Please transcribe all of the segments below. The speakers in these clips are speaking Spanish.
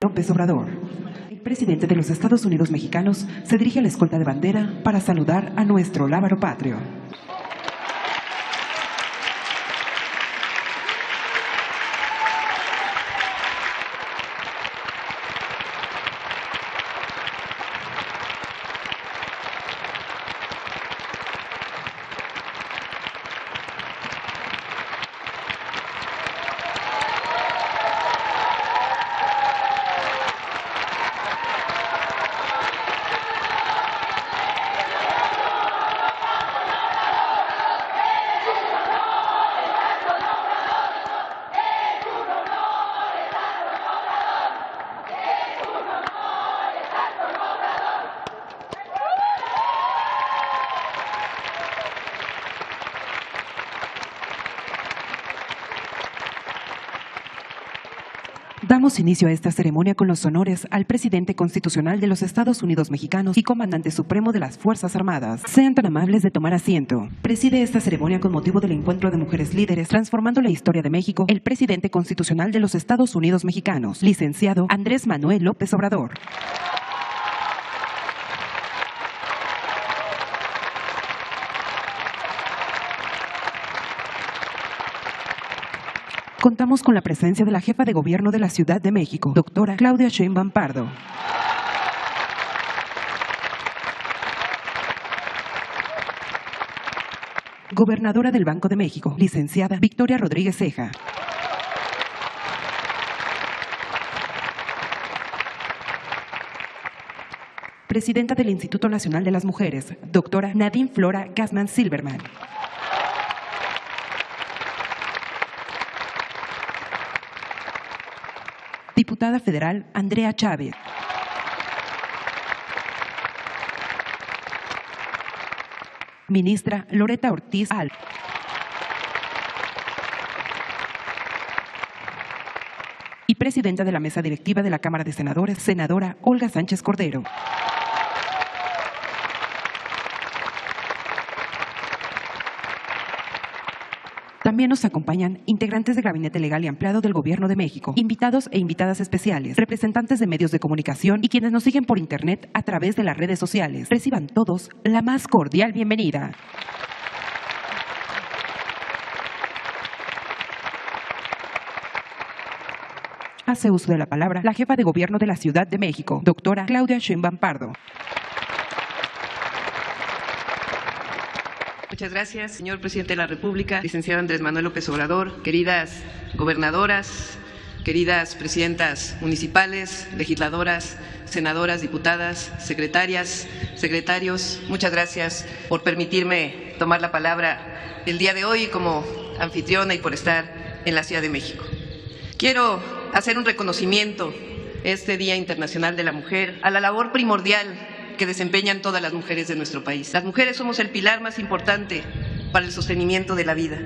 López Obrador. El presidente de los Estados Unidos mexicanos se dirige a la escolta de bandera para saludar a nuestro lábaro patrio. Damos inicio a esta ceremonia con los honores al presidente constitucional de los Estados Unidos mexicanos y comandante supremo de las Fuerzas Armadas. Sean tan amables de tomar asiento. Preside esta ceremonia con motivo del encuentro de mujeres líderes transformando la historia de México, el presidente constitucional de los Estados Unidos mexicanos, licenciado Andrés Manuel López Obrador. Contamos con la presencia de la jefa de gobierno de la Ciudad de México, doctora Claudia Sheinbaum Pardo. Gobernadora del Banco de México, licenciada Victoria Rodríguez Ceja. Presidenta del Instituto Nacional de las Mujeres, doctora Nadine Flora Gassman Silverman. Diputada federal Andrea Chávez. Ministra Loreta Ortiz Al. Y presidenta de la mesa directiva de la Cámara de Senadores, senadora Olga Sánchez Cordero. También nos acompañan integrantes del Gabinete Legal y Ampliado del Gobierno de México, invitados e invitadas especiales, representantes de medios de comunicación y quienes nos siguen por Internet a través de las redes sociales. Reciban todos la más cordial bienvenida. Hace uso de la palabra la jefa de gobierno de la Ciudad de México, doctora Claudia Sheinbaum Pardo. Muchas gracias, señor presidente de la República, licenciado Andrés Manuel López Obrador, queridas gobernadoras, queridas presidentas municipales, legisladoras, senadoras, diputadas, secretarias, secretarios, muchas gracias por permitirme tomar la palabra el día de hoy como anfitriona y por estar en la Ciudad de México. Quiero hacer un reconocimiento este Día Internacional de la Mujer a la labor primordial que desempeñan todas las mujeres de nuestro país. Las mujeres somos el pilar más importante para el sostenimiento de la vida,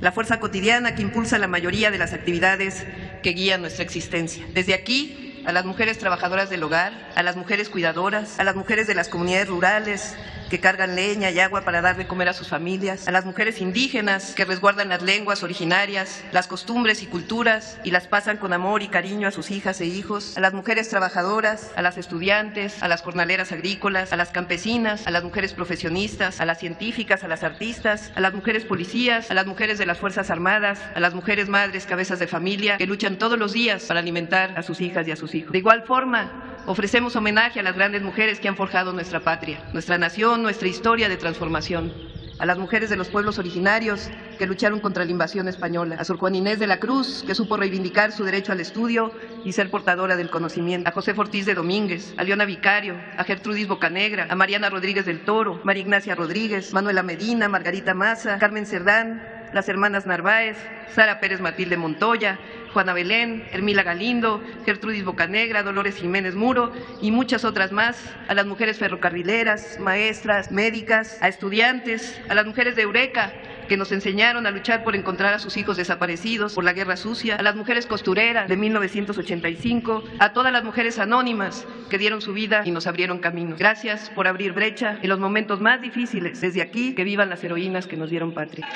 la fuerza cotidiana que impulsa la mayoría de las actividades que guían nuestra existencia. Desde aquí, a las mujeres trabajadoras del hogar, a las mujeres cuidadoras, a las mujeres de las comunidades rurales que cargan leña y agua para dar de comer a sus familias, a las mujeres indígenas que resguardan las lenguas originarias, las costumbres y culturas y las pasan con amor y cariño a sus hijas e hijos, a las mujeres trabajadoras, a las estudiantes, a las jornaleras agrícolas, a las campesinas, a las mujeres profesionistas, a las científicas, a las artistas, a las mujeres policías, a las mujeres de las Fuerzas Armadas, a las mujeres madres, cabezas de familia que luchan todos los días para alimentar a sus hijas y a sus hijos. De igual forma, ofrecemos homenaje a las grandes mujeres que han forjado nuestra patria, nuestra nación, nuestra historia de transformación, a las mujeres de los pueblos originarios que lucharon contra la invasión española, a Sor Juana Inés de la Cruz, que supo reivindicar su derecho al estudio y ser portadora del conocimiento, a José Ortiz de Domínguez, a Leona Vicario, a Gertrudis Bocanegra, a Mariana Rodríguez del Toro, María Ignacia Rodríguez, Manuela Medina, Margarita Maza, Carmen Cerdán, las hermanas Narváez, Sara Pérez Matilde Montoya, Juana Belén, Hermila Galindo, Gertrudis Bocanegra, Dolores Jiménez Muro y muchas otras más, a las mujeres ferrocarrileras, maestras, médicas, a estudiantes, a las mujeres de Eureka, que nos enseñaron a luchar por encontrar a sus hijos desaparecidos por la Guerra Sucia, a las mujeres costureras de 1985, a todas las mujeres anónimas que dieron su vida y nos abrieron caminos. Gracias por abrir brecha en los momentos más difíciles. Desde aquí, que vivan las heroínas que nos dieron patria.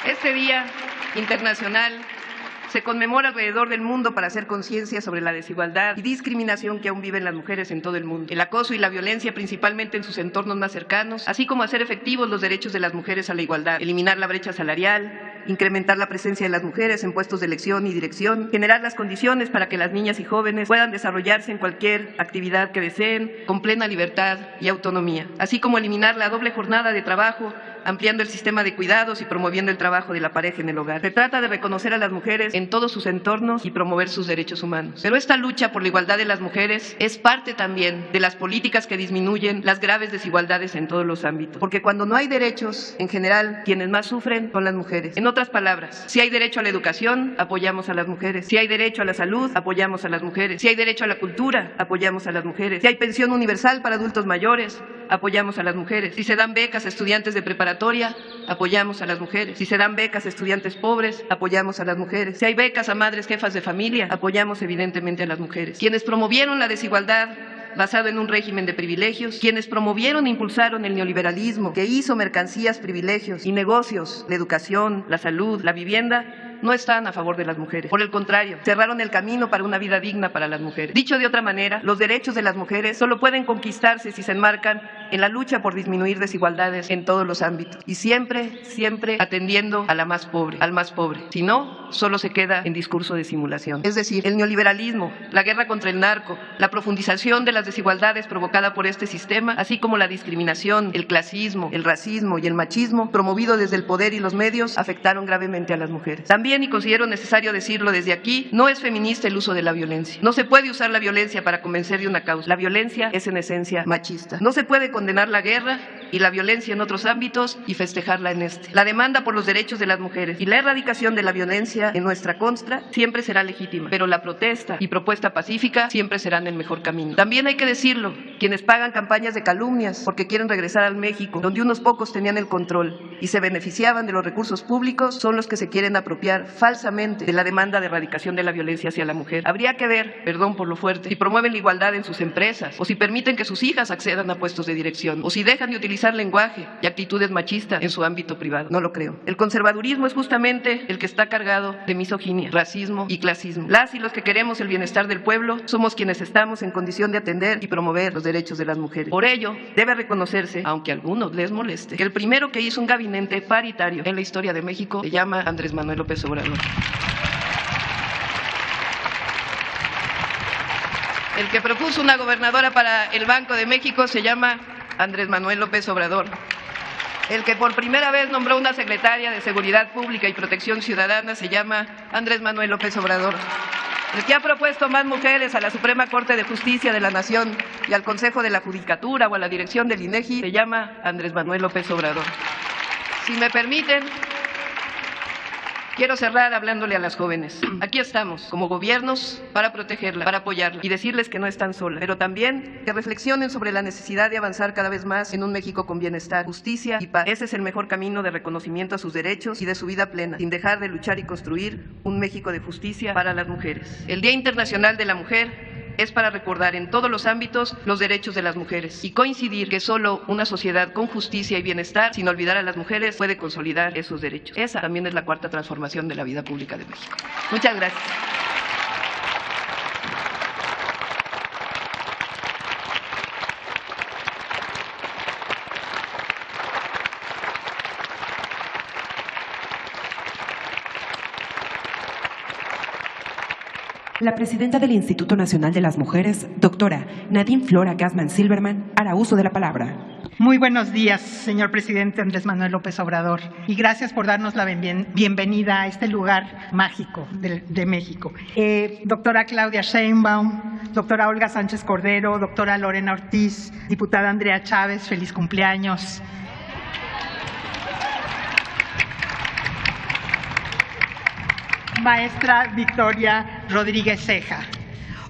Este Día Internacional Se conmemora alrededor del mundo para hacer conciencia sobre la desigualdad y discriminación que aún viven las mujeres en todo el mundo, el acoso y la violencia principalmente en sus entornos más cercanos, así como hacer efectivos los derechos de las mujeres a la igualdad, eliminar la brecha salarial, incrementar la presencia de las mujeres en puestos de elección y dirección, generar las condiciones para que las niñas y jóvenes puedan desarrollarse en cualquier actividad que deseen con plena libertad y autonomía, así como eliminar la doble jornada de trabajo, ampliando el sistema de cuidados y promoviendo el trabajo de la pareja en el hogar. Se trata de reconocer a las mujeres en todos sus entornos y promover sus derechos humanos. Pero esta lucha por la igualdad de las mujeres es parte también de las políticas que disminuyen las graves desigualdades en todos los ámbitos. Porque cuando no hay derechos, en general, quienes más sufren son las mujeres. En otras palabras, si hay derecho a la educación, apoyamos a las mujeres. Si hay derecho a la salud, apoyamos a las mujeres. Si hay derecho a la cultura, apoyamos a las mujeres. Si hay pensión universal para adultos mayores, apoyamos a las mujeres. Si se dan becas a estudiantes de preparatoria, apoyamos a las mujeres. Si se dan becas a estudiantes pobres, apoyamos a las mujeres. Si hay becas a madres jefas de familia, apoyamos evidentemente a las mujeres. Quienes promovieron la desigualdad basado en un régimen de privilegios, quienes promovieron e impulsaron el neoliberalismo, que hizo mercancías, privilegios y negocios, la educación, la salud, la vivienda, no están a favor de las mujeres. Por el contrario, cerraron el camino para una vida digna para las mujeres. Dicho de otra manera, los derechos de las mujeres solo pueden conquistarse si se enmarcan en la lucha por disminuir desigualdades en todos los ámbitos y siempre, siempre atendiendo a la más pobre, al más pobre. Si no, solo se queda en discurso de simulación. Es decir, el neoliberalismo, la guerra contra el narco, la profundización de las desigualdades provocada por este sistema, así como la discriminación, el clasismo, el racismo y el machismo promovido desde el poder y los medios, afectaron gravemente a las mujeres. También, y considero necesario decirlo desde aquí, no es feminista el uso de la violencia. No se puede usar la violencia para convencer de una causa. La violencia es en esencia machista. No se puede condenar la guerra y la violencia en otros ámbitos y festejarla en este. La demanda por los derechos de las mujeres y la erradicación de la violencia en nuestra contra siempre será legítima, pero la protesta y propuesta pacífica siempre serán el mejor camino. También hay que decirlo, quienes pagan campañas de calumnias porque quieren regresar al México, donde unos pocos tenían el control y se beneficiaban de los recursos públicos, son los que se quieren apropiar falsamente de la demanda de erradicación de la violencia hacia la mujer. Habría que ver, perdón por lo fuerte, si promueven la igualdad en sus empresas, o si permiten que sus hijas accedan a puestos de dirección, o si dejan de utilizar lenguaje y actitudes machistas en su ámbito privado. No lo creo. El conservadurismo es justamente el que está cargado de misoginia, racismo y clasismo. Las y los que queremos el bienestar del pueblo somos quienes estamos en condición de atender y promover los derechos de las mujeres. Por ello, debe reconocerse, aunque a algunos les moleste, que el primero que hizo un gabinete paritario en la historia de México se llama Andrés Manuel López Obrador. El que propuso una gobernadora para el Banco de México se llama Andrés Manuel López Obrador. El que por primera vez nombró una secretaria de Seguridad Pública y Protección Ciudadana se llama Andrés Manuel López Obrador. El que ha propuesto más mujeres a la Suprema Corte de Justicia de la Nación y al Consejo de la Judicatura o a la dirección del INEGI se llama Andrés Manuel López Obrador. Si me permiten, quiero cerrar hablándole a las jóvenes. Aquí estamos, como gobiernos, para protegerlas, para apoyarlas y decirles que no están solas, pero también que reflexionen sobre la necesidad de avanzar cada vez más en un México con bienestar, justicia y paz. Ese es el mejor camino de reconocimiento a sus derechos y de su vida plena, sin dejar de luchar y construir un México de justicia para las mujeres. El Día Internacional de la Mujer es para recordar en todos los ámbitos los derechos de las mujeres y coincidir que solo una sociedad con justicia y bienestar, sin olvidar a las mujeres, puede consolidar esos derechos. Esa también es la cuarta transformación de la vida pública de México. Muchas gracias. La presidenta del Instituto Nacional de las Mujeres, doctora Nadine Flora Gassman Silverman, hará uso de la palabra. Muy buenos días, señor presidente Andrés Manuel López Obrador, y gracias por darnos la bienvenida a este lugar mágico de México. Doctora Claudia Sheinbaum, doctora Olga Sánchez Cordero, doctora Lorena Ortiz, diputada Andrea Chávez, feliz cumpleaños. Maestra Victoria Rodríguez Ceja.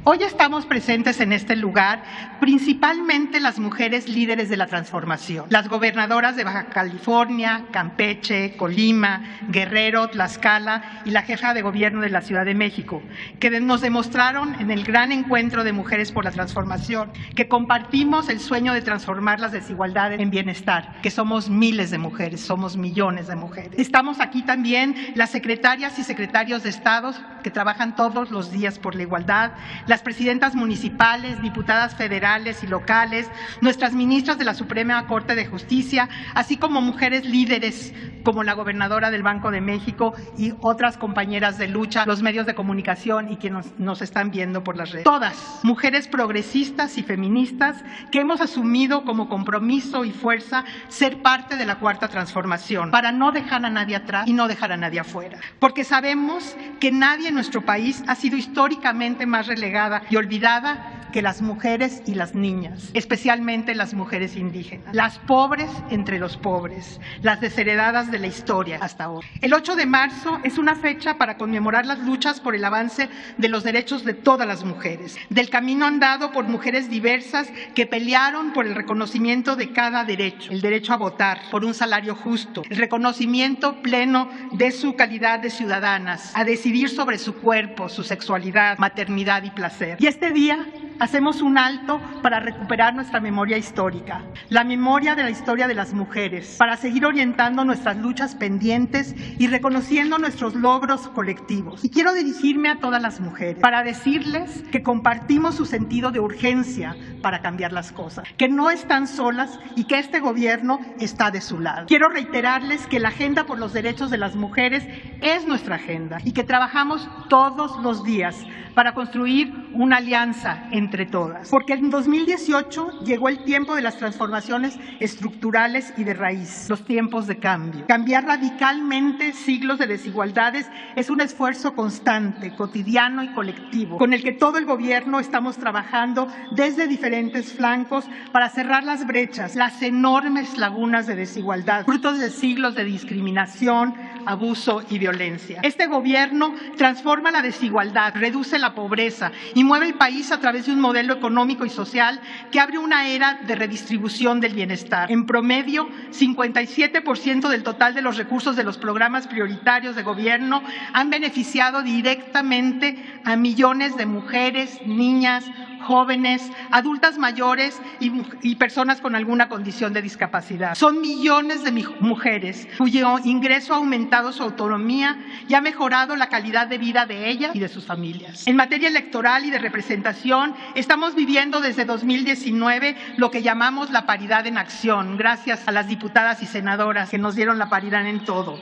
Hoy estamos presentes en este lugar principalmente las mujeres líderes de la transformación, las gobernadoras de Baja California, Campeche, Colima, Guerrero, Tlaxcala y la jefa de gobierno de la Ciudad de México, que nos demostraron en el gran encuentro de Mujeres por la Transformación que compartimos el sueño de transformar las desigualdades en bienestar, que somos miles de mujeres, somos millones de mujeres. Estamos aquí también las secretarias y secretarios de Estado que trabajan todos los días por la igualdad, las presidentas municipales, diputadas federales y locales, nuestras ministras de la Suprema Corte de Justicia, así como mujeres líderes como la gobernadora del Banco de México y otras compañeras de lucha, los medios de comunicación y quienes nos están viendo por las redes. Todas mujeres progresistas y feministas que hemos asumido como compromiso y fuerza ser parte de la Cuarta Transformación para no dejar a nadie atrás y no dejar a nadie afuera. Porque sabemos que nadie en nuestro país ha sido históricamente más relegada y olvidada que las mujeres y las niñas, especialmente las mujeres indígenas, las pobres entre los pobres, las desheredadas de la historia hasta ahora. El 8 de marzo es una fecha para conmemorar las luchas por el avance de los derechos de todas las mujeres, del camino andado por mujeres diversas que pelearon por el reconocimiento de cada derecho, el derecho a votar, por un salario justo, el reconocimiento pleno de su calidad de ciudadanas, a decidir sobre su cuerpo, su sexualidad, maternidad y placer. Y este día hacemos un alto para recuperar nuestra memoria histórica, la memoria de la historia de las mujeres, para seguir orientando nuestras luchas pendientes y reconociendo nuestros logros colectivos. Y quiero dirigirme a todas las mujeres para decirles que compartimos su sentido de urgencia para cambiar las cosas, que no están solas y que este gobierno está de su lado. Quiero reiterarles que la agenda por los derechos de las mujeres es nuestra agenda y que trabajamos todos los días para construir una alianza entre todas. Porque en 2018 llegó el tiempo de las transformaciones estructurales y de raíz, los tiempos de cambio. Cambiar radicalmente siglos de desigualdades es un esfuerzo constante, cotidiano y colectivo, con el que todo el gobierno estamos trabajando desde diferentes flancos para cerrar las brechas, las enormes lagunas de desigualdad, frutos de siglos de discriminación, abuso y violencia. Este gobierno transforma la desigualdad, reduce la pobreza y mueve el país a través de un modelo económico y social que abre una era de redistribución del bienestar. En promedio, 57% del total de los recursos de los programas prioritarios de gobierno han beneficiado directamente a millones de mujeres, niñas, jóvenes, adultas mayores y personas con alguna condición de discapacidad. Son millones de mujeres cuyo ingreso ha aumentado su autonomía y ha mejorado la calidad de vida de ellas y de sus familias. En materia electoral y de representación, estamos viviendo desde 2019 lo que llamamos la paridad en acción, gracias a las diputadas y senadoras que nos dieron la paridad en todos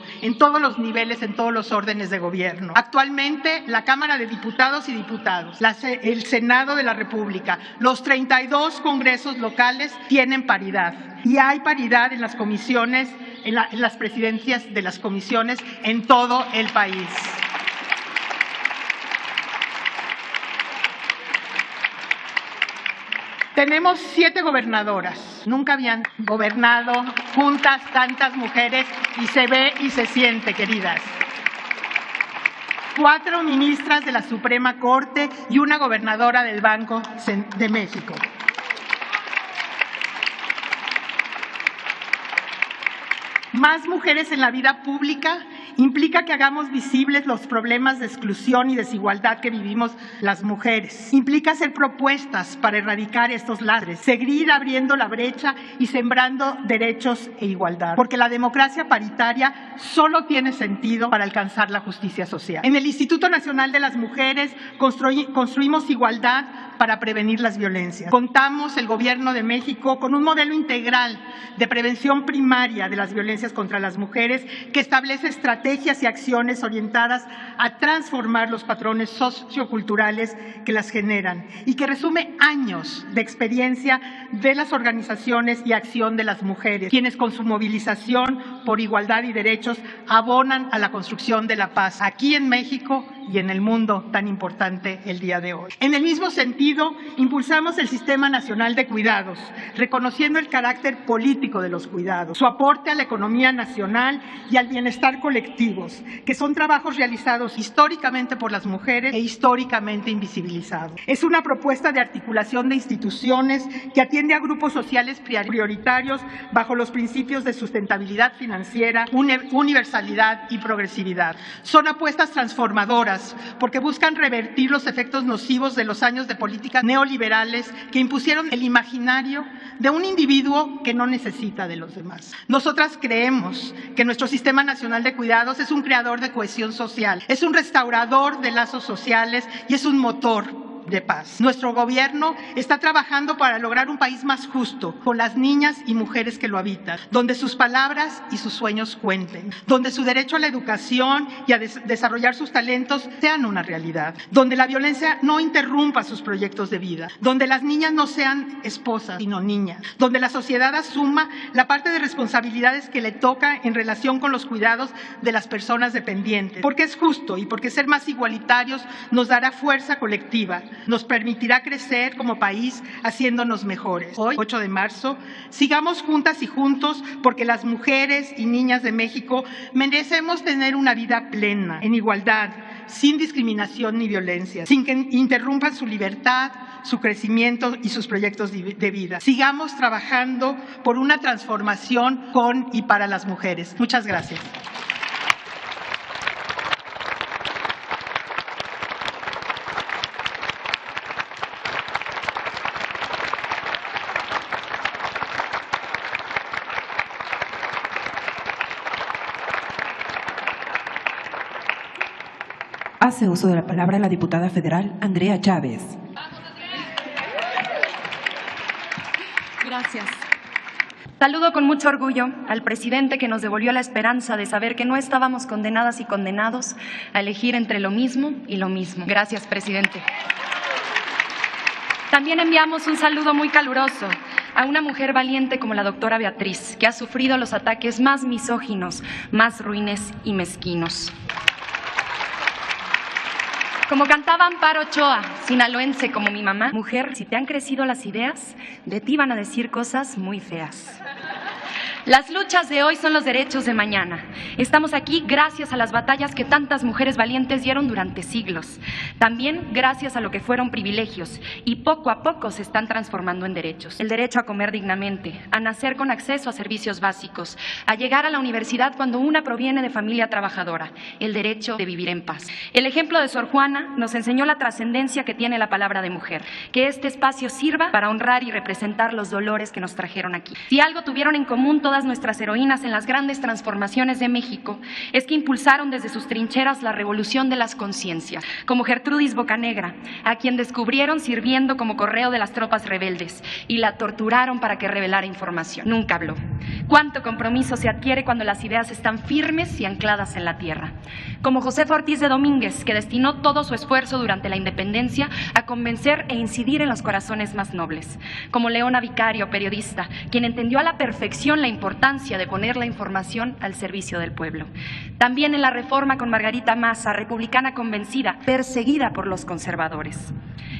los niveles, en todos los órdenes de gobierno. Actualmente, la Cámara de Diputados y Diputados, el Senado de la República, los 32 congresos locales tienen paridad y hay paridad en las comisiones, en las presidencias de las comisiones en todo el país. Tenemos 7 gobernadoras. Nunca habían gobernado juntas tantas mujeres y se ve y se siente, queridas. 4 ministras de la Suprema Corte y una gobernadora del Banco de México. Más mujeres en la vida pública implica que hagamos visibles los problemas de exclusión y desigualdad que vivimos las mujeres. Implica hacer propuestas para erradicar estos lastres, seguir abriendo la brecha y sembrando derechos e igualdad. Porque la democracia paritaria solo tiene sentido para alcanzar la justicia social. En el Instituto Nacional de las Mujeres construimos igualdad para prevenir las violencias. Contamos, el Gobierno de México, con un modelo integral de prevención primaria de las violencias contra las mujeres que establece estrategias y acciones orientadas a transformar los patrones socioculturales que las generan y que resume años de experiencia de las organizaciones y acción de las mujeres, quienes con su movilización por igualdad y derechos abonan a la construcción de la paz aquí en México y en el mundo tan importante el día de hoy. En el mismo sentido, impulsamos el Sistema Nacional de Cuidados, reconociendo el carácter político de los cuidados, su aporte a la economía nacional y al bienestar colectivos, que son trabajos realizados históricamente por las mujeres e históricamente invisibilizados. Es una propuesta de articulación de instituciones que atiende a grupos sociales prioritarios bajo los principios de sustentabilidad financiera, universalidad y progresividad. Son apuestas transformadoras porque buscan revertir los efectos nocivos de los años de políticas neoliberales que impusieron el imaginario de un individuo que no necesita de los demás. Nosotras creemos que nuestro Sistema Nacional de Cuidados es un creador de cohesión social, es un restaurador de lazos sociales y es un motor de paz. Nuestro gobierno está trabajando para lograr un país más justo, con las niñas y mujeres que lo habitan, donde sus palabras y sus sueños cuenten, donde su derecho a la educación y a desarrollar sus talentos sean una realidad, donde la violencia no interrumpa sus proyectos de vida, donde las niñas no sean esposas, sino niñas, donde la sociedad asuma la parte de responsabilidades que le toca en relación con los cuidados de las personas dependientes, porque es justo y porque ser más igualitarios nos dará fuerza colectiva, nos permitirá crecer como país haciéndonos mejores. Hoy, 8 de marzo, sigamos juntas y juntos porque las mujeres y niñas de México merecemos tener una vida plena, en igualdad, sin discriminación ni violencia, sin que interrumpan su libertad, su crecimiento y sus proyectos de vida. Sigamos trabajando por una transformación con y para las mujeres. Muchas gracias. Hace uso de la palabra la diputada federal Andrea Chávez. Gracias. Saludo con mucho orgullo al presidente que nos devolvió la esperanza de saber que no estábamos condenadas y condenados a elegir entre lo mismo y lo mismo. Gracias, presidente. También enviamos un saludo muy caluroso a una mujer valiente como la doctora Beatriz, que ha sufrido los ataques más misóginos, más ruines y mezquinos. Como cantaba Amparo Ochoa, sinaloense como mi mamá, mujer, si te han crecido las ideas, de ti van a decir cosas muy feas. Las luchas de hoy son los derechos de mañana. Estamos aquí gracias a las batallas que tantas mujeres valientes dieron durante siglos. También gracias a lo que fueron privilegios y poco a poco se están transformando en derechos. El derecho a comer dignamente, a nacer con acceso a servicios básicos, a llegar a la universidad cuando una proviene de familia trabajadora, el derecho de vivir en paz. El ejemplo de Sor Juana nos enseñó la trascendencia que tiene la palabra de mujer, que este espacio sirva para honrar y representar los dolores que nos trajeron aquí. Si algo tuvieron en común todas nuestras heroínas en las grandes transformaciones de México es que impulsaron desde sus trincheras la revolución de las conciencias, como Gertrudis Bocanegra, a quien descubrieron sirviendo como correo de las tropas rebeldes y la torturaron para que revelara información. Nunca habló. Cuánto compromiso se adquiere cuando las ideas están firmes y ancladas en la tierra. Como Josefa Ortiz de Domínguez, que destinó todo su esfuerzo durante la independencia a convencer e incidir en los corazones más nobles. Como Leona Vicario, periodista, quien entendió a la perfección la importancia de poner la información al servicio del pueblo. También en la Reforma con Margarita Maza, republicana convencida, perseguida por los conservadores.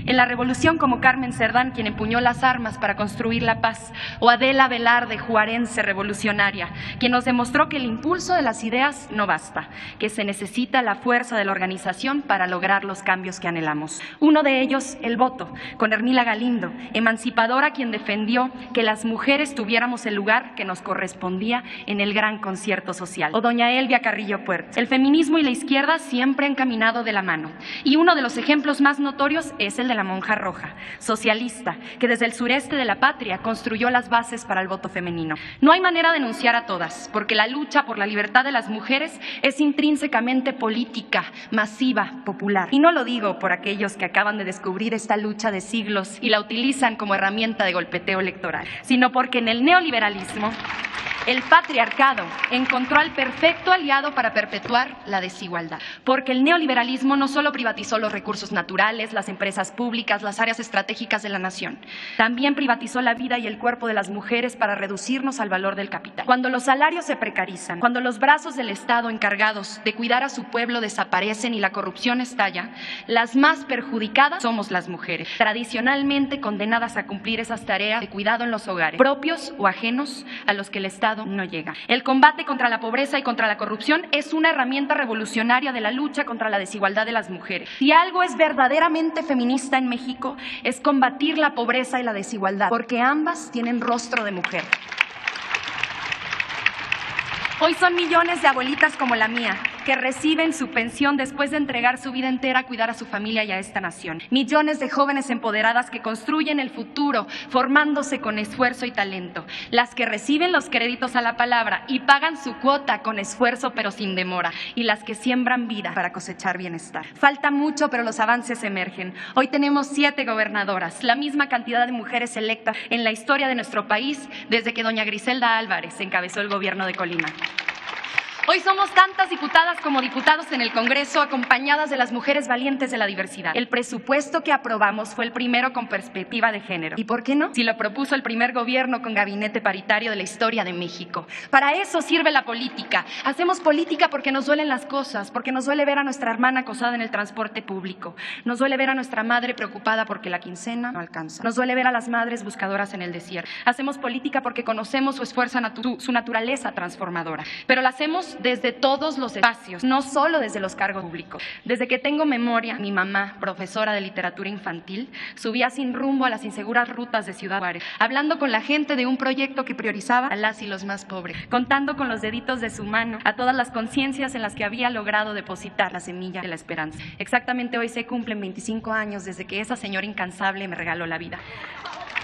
En la Revolución como Carmen Cerdán, quien empuñó las armas para construir la paz, o Adela Velarde, juarense revolucionaria, quien nos demostró que el impulso de las ideas no basta, que se necesita la fuerza de la organización para lograr los cambios que anhelamos. Uno de ellos, el voto, con Hermila Galindo, emancipadora quien defendió que las mujeres tuviéramos el lugar que nos correspondía en el gran concierto social. O doña Elvia Carrillo Puerto. El feminismo y la izquierda siempre han caminado de la mano, y uno de los ejemplos más notorios es el de la monja roja, socialista, que desde el sureste de la patria construyó las bases para el voto femenino. No hay manera de enunciar a todas, porque la lucha por la libertad de las mujeres es intrínsecamente política, masiva, popular. Y no lo digo por aquellos que acaban de descubrir esta lucha de siglos y la utilizan como herramienta de golpeteo electoral, sino porque en el neoliberalismo El patriarcado encontró al perfecto aliado para perpetuar la desigualdad, porque el neoliberalismo no solo privatizó los recursos naturales, las empresas públicas, las áreas estratégicas de la nación, también privatizó la vida y el cuerpo de las mujeres para reducirnos al valor del capital. Cuando los salarios se precarizan, cuando los brazos del Estado encargados de cuidar a su pueblo desaparecen y la corrupción estalla, las más perjudicadas somos las mujeres, tradicionalmente condenadas a cumplir esas tareas de cuidado en los hogares, propios o ajenos a los que el Estado no llega. El combate contra la pobreza y contra la corrupción es una herramienta revolucionaria de la lucha contra la desigualdad de las mujeres. Si algo es verdaderamente feminista en México, es combatir la pobreza y la desigualdad, porque ambas tienen rostro de mujer. Hoy son millones de abuelitas como la mía, que reciben su pensión después de entregar su vida entera a cuidar a su familia y a esta nación. Millones de jóvenes empoderadas que construyen el futuro, formándose con esfuerzo y talento. Las que reciben los créditos a la palabra y pagan su cuota con esfuerzo pero sin demora. Y las que siembran vida para cosechar bienestar. Falta mucho, pero los avances emergen. Hoy tenemos 7 gobernadoras, la misma cantidad de mujeres electas en la historia de nuestro país desde que doña Griselda Álvarez encabezó el gobierno de Colima. Hoy somos tantas diputadas como diputados en el Congreso, acompañadas de las mujeres valientes de la diversidad. El presupuesto que aprobamos fue el primero con perspectiva de género. ¿Y por qué no? Si lo propuso el primer gobierno con gabinete paritario de la historia de México. Para eso sirve la política. Hacemos política porque nos duelen las cosas, porque nos duele ver a nuestra hermana acosada en el transporte público. Nos duele ver a nuestra madre preocupada porque la quincena no alcanza. Nos duele ver a las madres buscadoras en el desierto. Hacemos política porque conocemos su esfuerzo, su naturaleza transformadora. Pero la hacemos desde todos los espacios, no solo desde los cargos públicos. Desde que tengo memoria, mi mamá, profesora de literatura infantil, subía sin rumbo a las inseguras rutas de Ciudad Juárez, hablando con la gente de un proyecto que priorizaba a las y los más pobres, contando con los deditos de su mano a todas las conciencias en las que había logrado depositar la semilla de la esperanza. Exactamente hoy se cumplen 25 años desde que esa señora incansable me regaló la vida.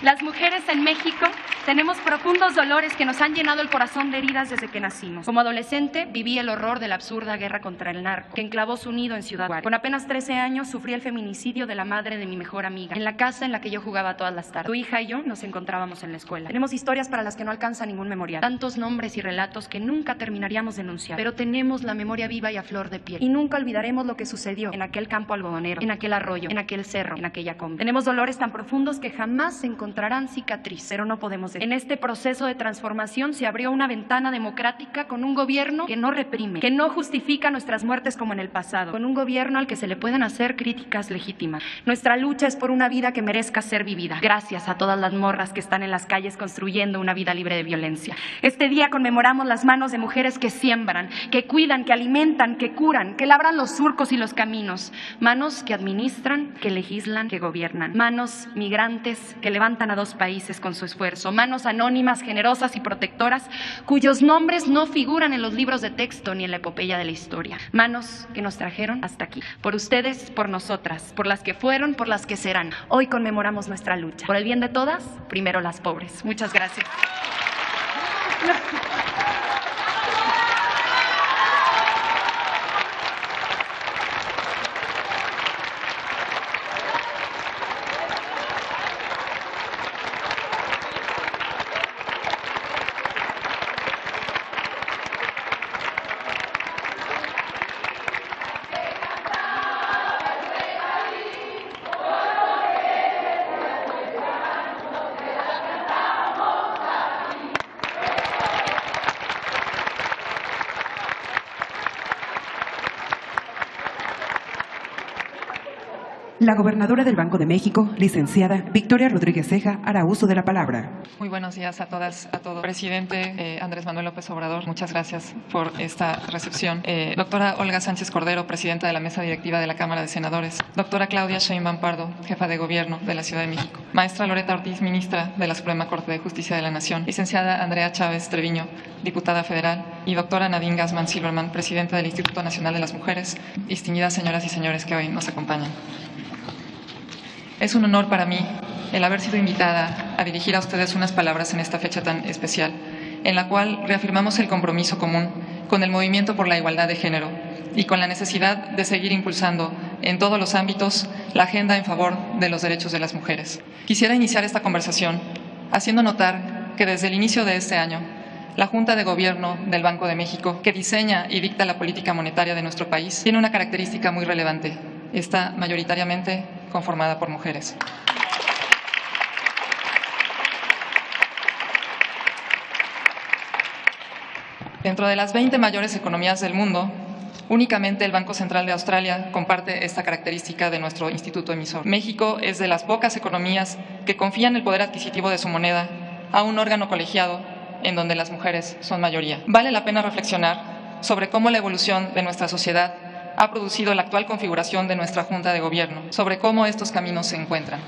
Las mujeres en México tenemos profundos dolores que nos han llenado el corazón de heridas desde que nacimos. Como adolescente viví el horror de la absurda guerra contra el narco, que enclavó su nido en Ciudad Juárez. Con apenas 13 años sufrí el feminicidio de la madre de mi mejor amiga, en la casa en la que yo jugaba todas las tardes. Tu hija y yo nos encontrábamos en la escuela. Tenemos historias para las que no alcanza ningún memorial. Tantos nombres y relatos que nunca terminaríamos de enunciar. Pero tenemos la memoria viva y a flor de piel. Y nunca olvidaremos lo que sucedió en aquel campo algodonero, en aquel arroyo, en aquel cerro, en aquella comba. Tenemos dolores tan profundos que jamás se encontrarán cicatriz, pero no podemos decir. En este proceso de transformación se abrió una ventana democrática con un gobierno que no reprime, que no justifica nuestras muertes como en el pasado, con un gobierno al que se le pueden hacer críticas legítimas. Nuestra lucha es por una vida que merezca ser vivida. Gracias a todas las morras que están en las calles construyendo una vida libre de violencia. Este día conmemoramos las manos de mujeres que siembran, que cuidan, que alimentan, que curan, que labran los surcos y los caminos. Manos que administran, que legislan, que gobiernan. Manos migrantes que levantan a dos países con su esfuerzo. Manos anónimas, generosas y protectoras, cuyos nombres no figuran en los libros de texto ni en la epopeya de la historia. Manos que nos trajeron hasta aquí. Por ustedes, por nosotras, por las que fueron, por las que serán. Hoy conmemoramos nuestra lucha. Por el bien de todas, primero las pobres. Muchas gracias. La gobernadora del Banco de México, licenciada Victoria Rodríguez Ceja, hará uso de la palabra. Muy buenos días a todas, a todos. Presidente Andrés Manuel López Obrador, muchas gracias por esta recepción. Doctora Olga Sánchez Cordero, presidenta de la mesa directiva de la Cámara de Senadores. Doctora Claudia Sheinbaum Pardo, jefa de gobierno de la Ciudad de México. Maestra Loreta Ortiz, ministra de la Suprema Corte de Justicia de la Nación. Licenciada Andrea Chávez Treviño, diputada federal. Y doctora Nadine Gassman Silverman, presidenta del Instituto Nacional de las Mujeres. Distinguidas señoras y señores que hoy nos acompañan. Es un honor para mí el haber sido invitada a dirigir a ustedes unas palabras en esta fecha tan especial, en la cual reafirmamos el compromiso común con el movimiento por la igualdad de género y con la necesidad de seguir impulsando en todos los ámbitos la agenda en favor de los derechos de las mujeres. Quisiera iniciar esta conversación haciendo notar que desde el inicio de este año La Junta de Gobierno del Banco de México, que diseña y dicta la política monetaria de nuestro país, tiene una característica muy relevante. Está mayoritariamente conformada por mujeres. Dentro de las 20 mayores economías del mundo, únicamente el Banco Central de Australia comparte esta característica de nuestro instituto emisor. México es de las pocas economías que confían el poder adquisitivo de su moneda a un órgano colegiado en donde las mujeres son mayoría. Vale la pena reflexionar sobre cómo la evolución de nuestra sociedad ha producido la actual configuración de nuestra Junta de Gobierno, sobre cómo estos caminos se encuentran.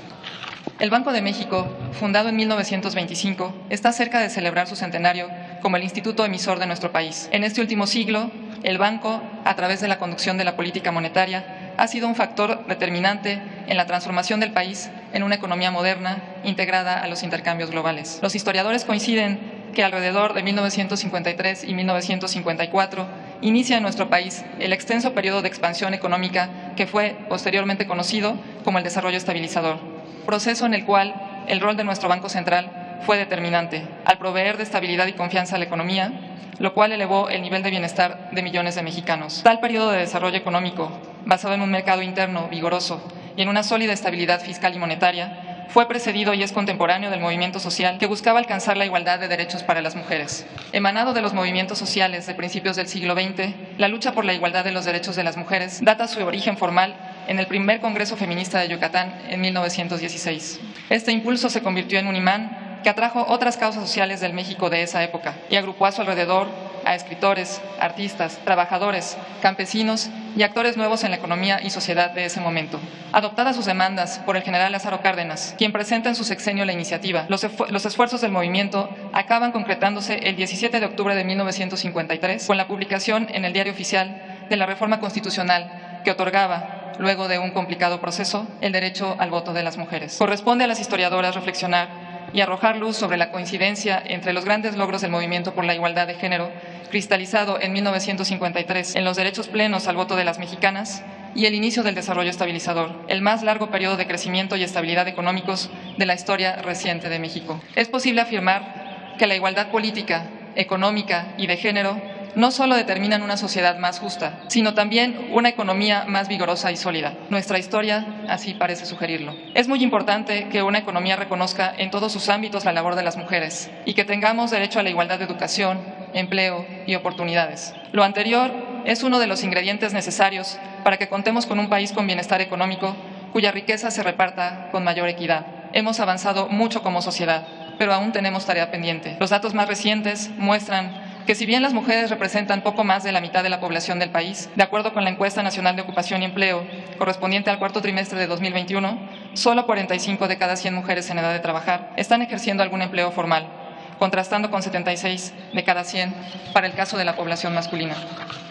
El Banco de México, fundado en 1925, está cerca de celebrar su centenario como el instituto emisor de nuestro país. En este último siglo, el banco, a través de la conducción de la política monetaria, ha sido un factor determinante en la transformación del país en una economía moderna integrada a los intercambios globales. Los historiadores coinciden que alrededor de 1953 y 1954 inicia en nuestro país el extenso periodo de expansión económica que fue posteriormente conocido como el desarrollo estabilizador, proceso en el cual el rol de nuestro Banco Central fue determinante al proveer de estabilidad y confianza a la economía, lo cual elevó el nivel de bienestar de millones de mexicanos. Tal periodo de desarrollo económico, basado en un mercado interno vigoroso y en una sólida estabilidad fiscal y monetaria, fue precedido y es contemporáneo del movimiento social que buscaba alcanzar la igualdad de derechos para las mujeres. Emanado de los movimientos sociales de principios del siglo XX, la lucha por la igualdad de los derechos de las mujeres data su origen formal en el primer Congreso Feminista de Yucatán en 1916. Este impulso se convirtió en un imán que atrajo otras causas sociales del México de esa época y agrupó a su alrededor a escritores, artistas, trabajadores, campesinos y actores nuevos en la economía y sociedad de ese momento. Adoptadas sus demandas por el general Lázaro Cárdenas, quien presenta en su sexenio la iniciativa, los esfuerzos del movimiento acaban concretándose el 17 de octubre de 1953 con la publicación en el Diario Oficial de la reforma constitucional que otorgaba, luego de un complicado proceso, el derecho al voto de las mujeres. Corresponde a las historiadoras reflexionar y arrojar luz sobre la coincidencia entre los grandes logros del movimiento por la igualdad de género, cristalizado en 1953 en los derechos plenos al voto de las mexicanas, y el inicio del desarrollo estabilizador, el más largo periodo de crecimiento y estabilidad económicos de la historia reciente de México. Es posible afirmar que la igualdad política, económica y de género no solo determinan una sociedad más justa, sino también una economía más vigorosa y sólida. Nuestra historia así parece sugerirlo. Es muy importante que una economía reconozca en todos sus ámbitos la labor de las mujeres y que tengamos derecho a la igualdad de educación, empleo y oportunidades. Lo anterior es uno de los ingredientes necesarios para que contemos con un país con bienestar económico cuya riqueza se reparta con mayor equidad. Hemos avanzado mucho como sociedad, pero aún tenemos tarea pendiente. Los datos más recientes muestran que si bien las mujeres representan poco más de la mitad de la población del país, de acuerdo con la Encuesta Nacional de Ocupación y Empleo, correspondiente al cuarto trimestre de 2021, solo 45 de cada 100 mujeres en edad de trabajar están ejerciendo algún empleo formal, contrastando con 76 de cada 100 para el caso de la población masculina.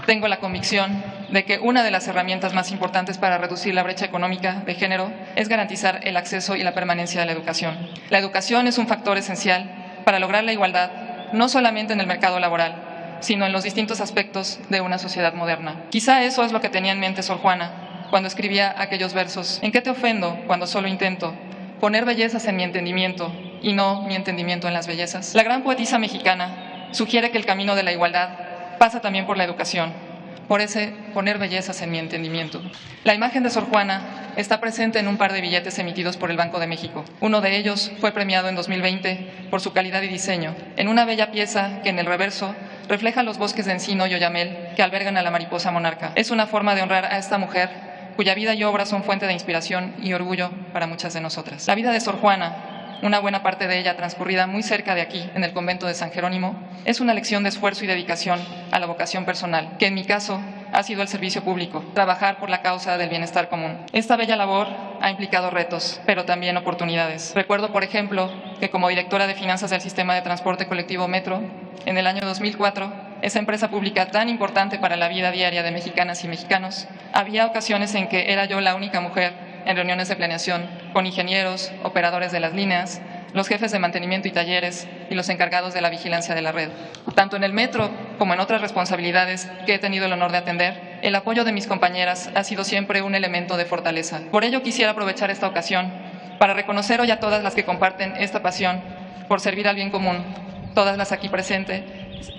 Tengo la convicción de que una de las herramientas más importantes para reducir la brecha económica de género es garantizar el acceso y la permanencia de la educación. La educación es un factor esencial para lograr la igualdad no solamente en el mercado laboral, sino en los distintos aspectos de una sociedad moderna. Quizá eso es lo que tenía en mente Sor Juana cuando escribía aquellos versos: ¿en qué te ofendo cuando solo intento poner bellezas en mi entendimiento y no mi entendimiento en las bellezas? La gran poetisa mexicana sugiere que el camino de la igualdad pasa también por la educación, por ese poner bellezas en mi entendimiento. La imagen de Sor Juana está presente en un par de billetes emitidos por el Banco de México. Uno de ellos fue premiado en 2020 por su calidad y diseño, en una bella pieza que en el reverso refleja los bosques de encino y oyamel que albergan a la mariposa monarca. Es una forma de honrar a esta mujer cuya vida y obra son fuente de inspiración y orgullo para muchas de nosotras. La vida de Sor Juana, una buena parte de ella transcurrida muy cerca de aquí, en el convento de San Jerónimo, es una lección de esfuerzo y dedicación a la vocación personal, que en mi caso ha sido el servicio público, trabajar por la causa del bienestar común. Esta bella labor ha implicado retos, pero también oportunidades. Recuerdo, por ejemplo, que como directora de finanzas del sistema de transporte colectivo Metro, en el año 2004, esa empresa pública tan importante para la vida diaria de mexicanas y mexicanos, había ocasiones en que era yo la única mujer en reuniones de planeación con ingenieros, operadores de las líneas, los jefes de mantenimiento y talleres y los encargados de la vigilancia de la red. Tanto en el metro como en otras responsabilidades que he tenido el honor de atender, el apoyo de mis compañeras ha sido siempre un elemento de fortaleza. Por ello quisiera aprovechar esta ocasión para reconocer hoy a todas las que comparten esta pasión por servir al bien común, todas las aquí presentes,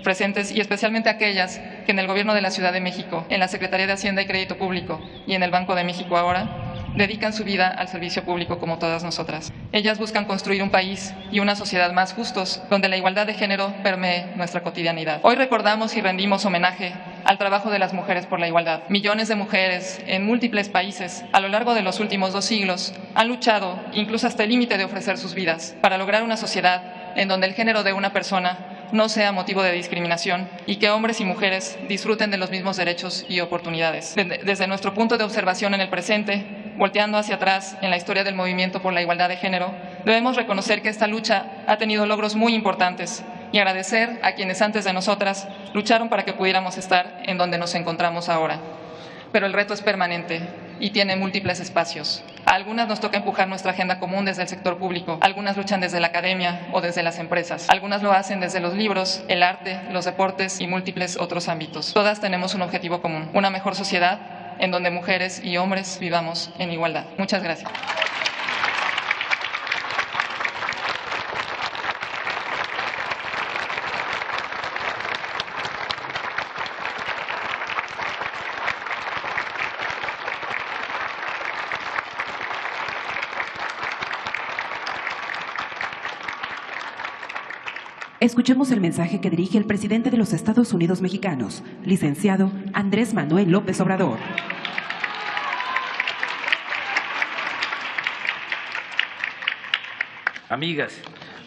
presentes y especialmente aquellas que en el Gobierno de la Ciudad de México, en la Secretaría de Hacienda y Crédito Público y en el Banco de México ahora, dedican su vida al servicio público como todas nosotras. Ellas buscan construir un país y una sociedad más justos, donde la igualdad de género permee nuestra cotidianidad. Hoy recordamos y rendimos homenaje al trabajo de las mujeres por la igualdad. Millones de mujeres en múltiples países a lo largo de los últimos 2 siglos han luchado, incluso hasta el límite de ofrecer sus vidas, para lograr una sociedad en donde el género de una persona no sea motivo de discriminación y que hombres y mujeres disfruten de los mismos derechos y oportunidades. Desde nuestro punto de observación en el presente, volteando hacia atrás en la historia del movimiento por la igualdad de género, debemos reconocer que esta lucha ha tenido logros muy importantes y agradecer a quienes antes de nosotras lucharon para que pudiéramos estar en donde nos encontramos ahora. Pero el reto es permanente y tiene múltiples espacios. A algunas nos toca empujar nuestra agenda común desde el sector público, algunas luchan desde la academia o desde las empresas, algunas lo hacen desde los libros, el arte, los deportes y múltiples otros ámbitos. Todas tenemos un objetivo común, una mejor sociedad en donde mujeres y hombres vivamos en igualdad. Muchas gracias. Escuchemos el mensaje que dirige el presidente de los Estados Unidos mexicanos, licenciado Andrés Manuel López Obrador. Amigas,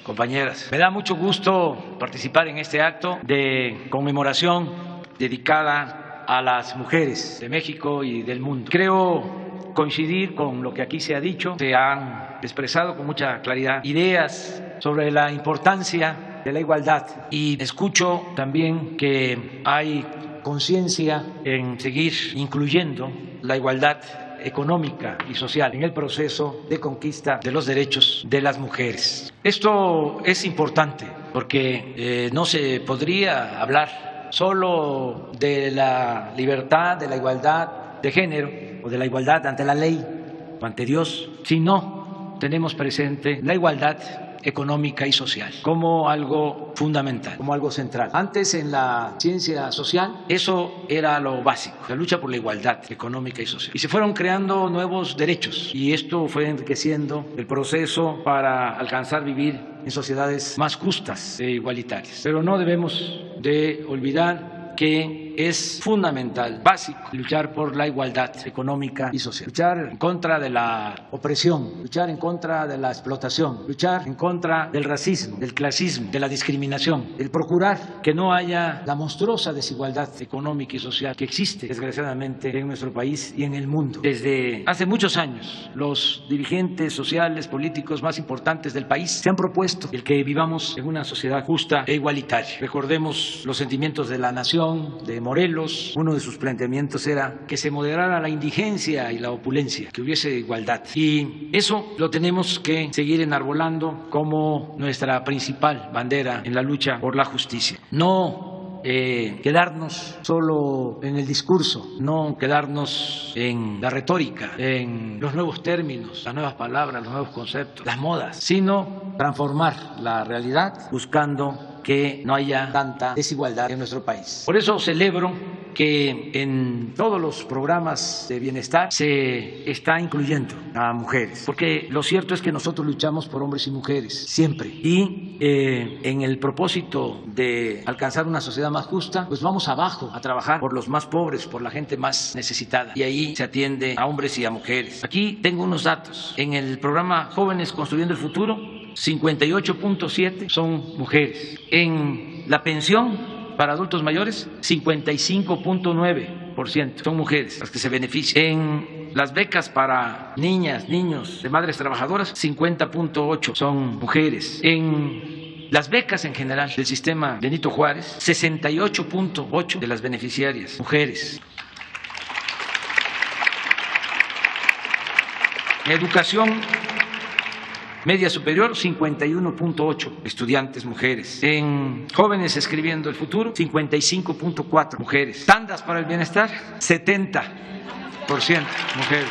compañeras, me da mucho gusto participar en este acto de conmemoración dedicada a las mujeres de México y del mundo. Creo coincidir con lo que aquí se ha dicho, se han expresado con mucha claridad ideas sobre la importancia de la igualdad y escucho también que hay conciencia en seguir incluyendo la igualdad económica y social en el proceso de conquista de los derechos de las mujeres. Esto es importante porque no se podría hablar solo de la libertad, de la igualdad de género o de la igualdad ante la ley o ante Dios, si no tenemos presente la igualdad económica y social como algo fundamental, como algo central. Antes en la ciencia social eso era lo básico, la lucha por la igualdad económica y social. Y se fueron creando nuevos derechos y esto fue enriqueciendo el proceso para alcanzar vivir en sociedades más justas e igualitarias. Pero no debemos de olvidar que es fundamental, básico, luchar por la igualdad económica y social, luchar en contra de la opresión, luchar en contra de la explotación, luchar en contra del racismo, del clasismo, de la discriminación, el procurar que no haya la monstruosa desigualdad económica y social que existe desgraciadamente en nuestro país y en el mundo. Desde hace muchos años los dirigentes sociales, políticos más importantes del país se han propuesto el que vivamos en una sociedad justa e igualitaria. Recordemos los sentimientos de la nación, de Morelos. Uno de sus planteamientos era que se moderara la indigencia y la opulencia, que hubiese igualdad. Y eso lo tenemos que seguir enarbolando como nuestra principal bandera en la lucha por la justicia. No quedarnos solo en el discurso, no quedarnos en la retórica, en los nuevos términos, las nuevas palabras, los nuevos conceptos, las modas, sino transformar la realidad buscando que no haya tanta desigualdad en nuestro país. Por eso celebro que en todos los programas de bienestar se está incluyendo a mujeres, porque lo cierto es que nosotros luchamos por hombres y mujeres siempre y en el propósito de alcanzar una sociedad más justa, pues vamos abajo a trabajar por los más pobres, por la gente más necesitada y ahí se atiende a hombres y a mujeres. Aquí tengo unos datos. En el programa Jóvenes Construyendo el Futuro, 58.7 son mujeres. En la pensión para adultos mayores, 55.9% son mujeres las que se benefician. En las becas para niñas, niños de madres trabajadoras, 50.8 son mujeres. En las becas en general del sistema Benito Juárez, 68.8 de las beneficiarias, mujeres. En educación media superior, 51.8 estudiantes mujeres. En Jóvenes Escribiendo el Futuro, 55.4 mujeres. Tandas para el Bienestar, 70% mujeres.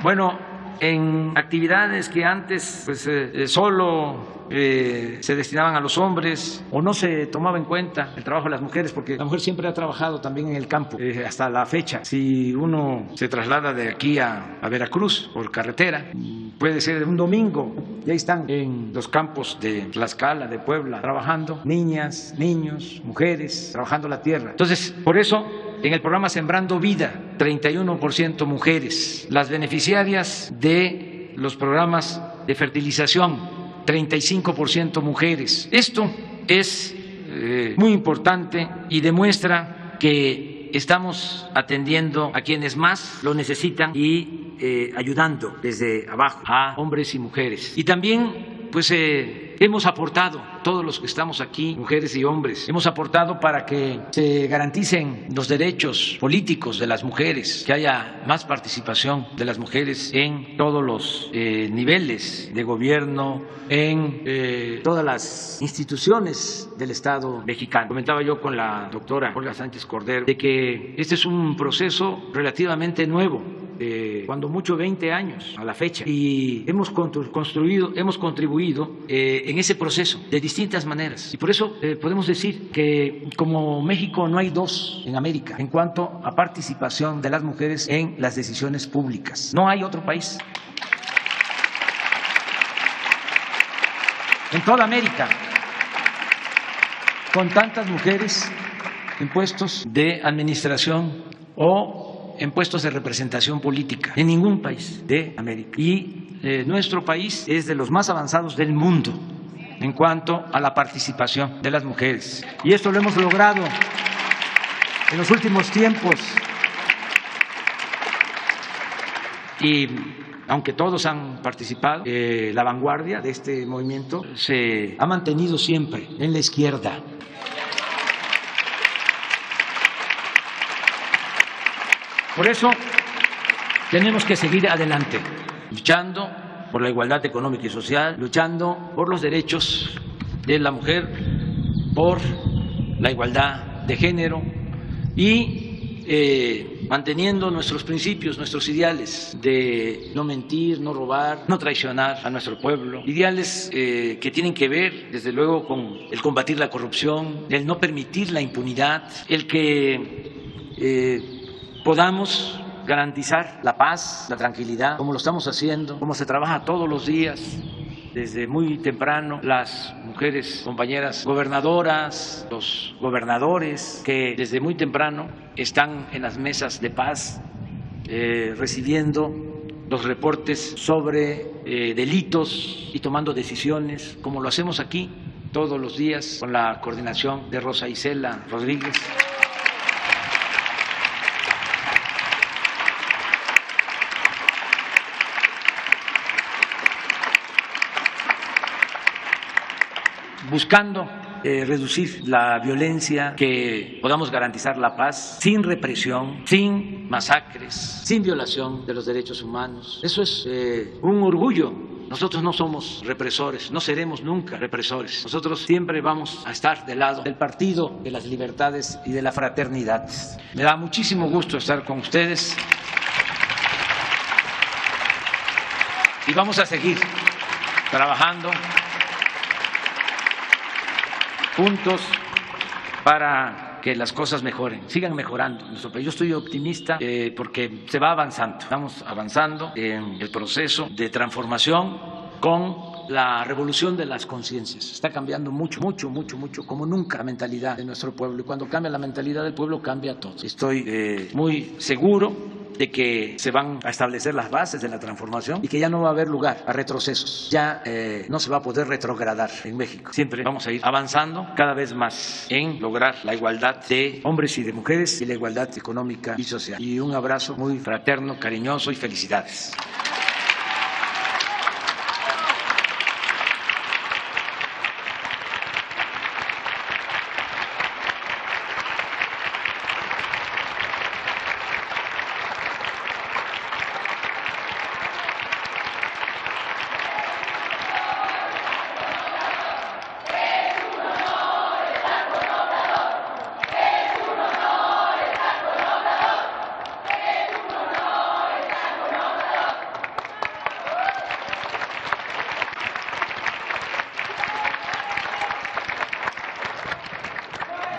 Bueno, en actividades que antes pues, solo se destinaban a los hombres o no se tomaba en cuenta el trabajo de las mujeres, porque la mujer siempre ha trabajado también en el campo hasta la fecha. Si uno se traslada de aquí a Veracruz por carretera, puede ser un domingo, y ahí están en los campos de Tlaxcala, de Puebla, trabajando niñas, niños, mujeres, trabajando la tierra. Entonces, por eso, en el programa Sembrando Vida, 31% mujeres. Las beneficiarias de los programas de fertilización, 35% mujeres. Esto es muy importante y demuestra que estamos atendiendo a quienes más lo necesitan y ayudando desde abajo a hombres y mujeres. Y también pues hemos aportado, todos los que estamos aquí, mujeres y hombres, hemos aportado para que se garanticen los derechos políticos de las mujeres, que haya más participación de las mujeres en todos los niveles de gobierno, en todas las instituciones del Estado mexicano. Comentaba yo con la doctora Olga Sánchez Cordero de que este es un proceso relativamente nuevo, cuando mucho 20 años a la fecha, y hemos contribuido en ese proceso de distintas maneras, y por eso podemos decir que como México no hay dos en América en cuanto a participación de las mujeres en las decisiones públicas. No hay otro país en toda América con tantas mujeres en puestos de administración o en puestos de representación política, en ningún país de América. Y nuestro país es de los más avanzados del mundo en cuanto a la participación de las mujeres. Y esto lo hemos logrado en los últimos tiempos. Y aunque todos han participado, la vanguardia de este movimiento se ha mantenido siempre en la izquierda. Por eso tenemos que seguir adelante, luchando por la igualdad económica y social, luchando por los derechos de la mujer, por la igualdad de género y manteniendo nuestros principios, nuestros ideales de no mentir, no robar, no traicionar a nuestro pueblo, ideales que tienen que ver, desde luego, con el combatir la corrupción, el no permitir la impunidad, el que podamos garantizar la paz, la tranquilidad, como lo estamos haciendo, como se trabaja todos los días, desde muy temprano, las mujeres compañeras gobernadoras, los gobernadores, que desde muy temprano están en las mesas de paz, recibiendo los reportes sobre delitos y tomando decisiones, como lo hacemos aquí todos los días, con la coordinación de Rosa Isela Rodríguez. Buscando reducir la violencia, que podamos garantizar la paz sin represión, sin masacres, sin violación de los derechos humanos. Eso es un orgullo. Nosotros no somos represores, no seremos nunca represores. Nosotros siempre vamos a estar del lado del partido de las libertades y de la fraternidad. Me da muchísimo gusto estar con ustedes y vamos a seguir trabajando juntos para que las cosas mejoren, sigan mejorando en nuestro país. Yo estoy optimista porque se va avanzando, estamos avanzando en el proceso de transformación con la revolución de las conciencias. Está cambiando mucho, como nunca la mentalidad de nuestro pueblo, y cuando cambia la mentalidad del pueblo cambia todo. Estoy muy seguro de que se van a establecer las bases de la transformación y que ya no va a haber lugar a retrocesos, ya no se va a poder retrogradar en México. Siempre vamos a ir avanzando cada vez más en lograr la igualdad de hombres y de mujeres y la igualdad económica y social. Y un abrazo muy fraterno, cariñoso y felicidades.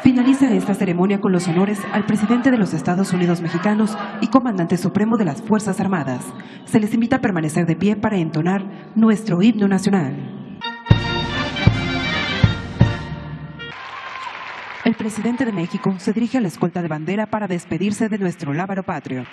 Finaliza esta ceremonia con los honores al presidente de los Estados Unidos mexicanos y comandante supremo de las Fuerzas Armadas. Se les invita a permanecer de pie para entonar nuestro himno nacional. El presidente de México se dirige a la escolta de bandera para despedirse de nuestro lábaro patrio.